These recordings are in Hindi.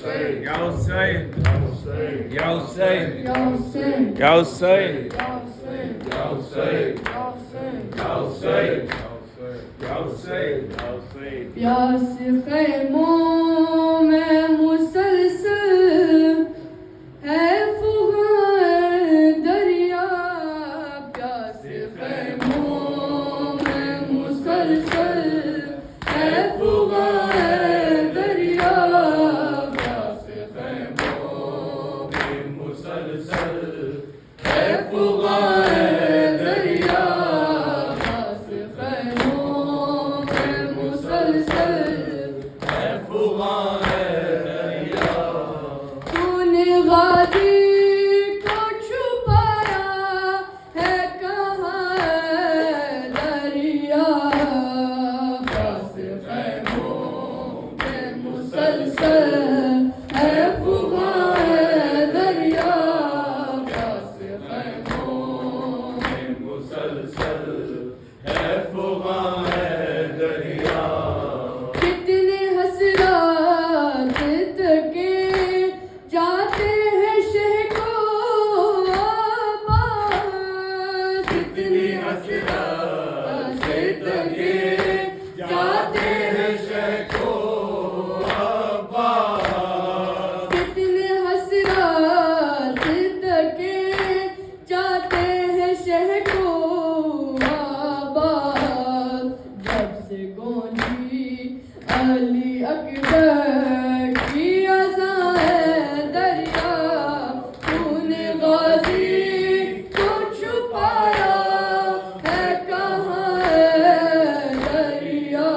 say, Y'all say, y'all say, y'all say, Y'all say, y'all say, y'all say, y'all say, y'all y'all say, say, y'all say, y'all say. प्यास खैमों में मुसलसल है फुगाए दरिया प्यास खैमों में मुसलसल है फुगाए दरिया प्यास खैमों में मुसलसल है फुगाए दरिया प्यास खैमों में मुसलसल है फुगाए दरिया तूने गाजी को छुपाया है कहाँ है दरिया प्यास खैमों में मुसलसल है फुगाए दरिया प्यास खैमों में मुसलसल है फुगाए दरिया कितने हसरात तके जाते हैं शह को आबाद कितनी हसरात तके जाते हैं शह को आबाद कितने हसरात तके जाते हैं शह को आबाद जब से गूंजी अली अकबर की अज़ान दरिया तूने गाजी को छुपाया है कहाँ है दरिया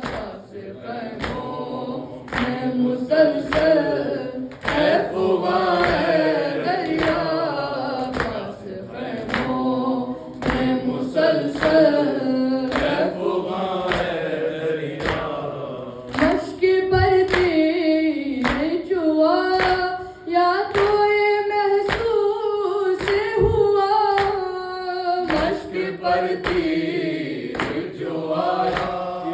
प्यास खैमों में मुसलसल है फुगाए दरिया प्यास खैमों में मुसलसल है फुगाए दरिया मश्क बरती है जुआ या तो ये महसूस हुआ मश्क बरती है जुआ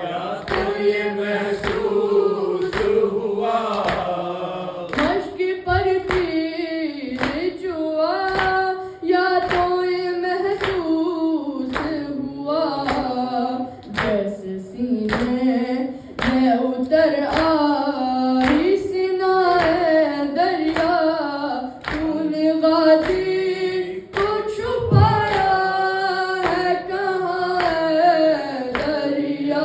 या तो ये महसूस हुआ मश्क बरती है जुआ या तो ये महसूस हुआ जैसे सीने में उतर आई सिनाए दरिया तूने गाजी को छुपाया है कहाँ है दरिया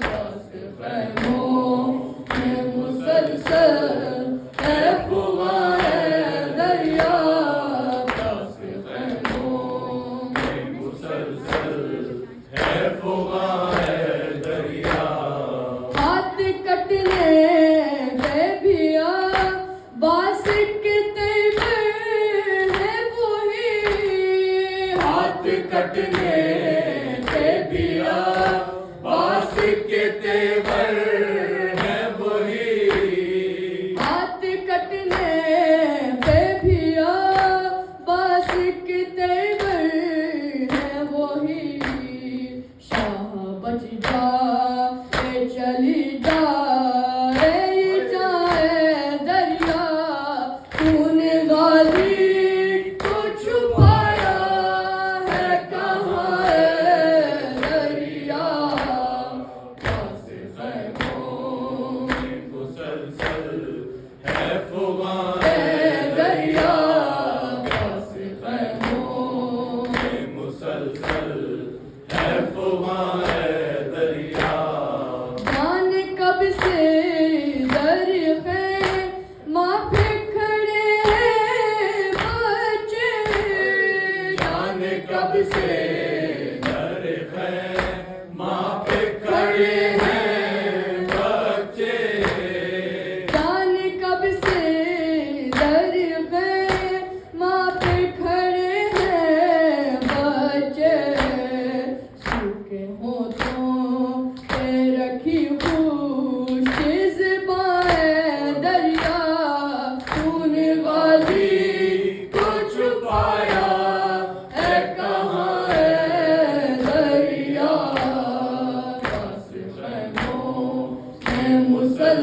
प्यास खैमों में मुसलसल है फुगाए दरिया प्यास खैमों में मुसलसल है फुगाए दरिया हाथ कटने पे भी आ बास के तेवर है वही हाथ कटने पे भी आ बास के तेवर है वही हाथ कटने पे भी आ बास के तेवर है वही शाह बच जा ए चली जा रे जाए दरिया तूने गाजी को छुपाया है कहाँ है दरिया प्यास खैमों में मुसलसल है फुगाए दरिया प्यास खैमों में मुसलसल है फुगाए दरिया जाने कब से दरिया माँ पे खड़े हैं बच्चे जाने कब से दरिया माँ पे खड़े हैं बच्चे जाने कब से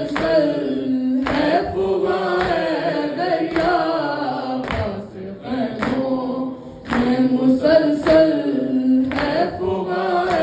मुसलसल है फुगाए दरिया पास खैमों में मुसलसल है फुगाए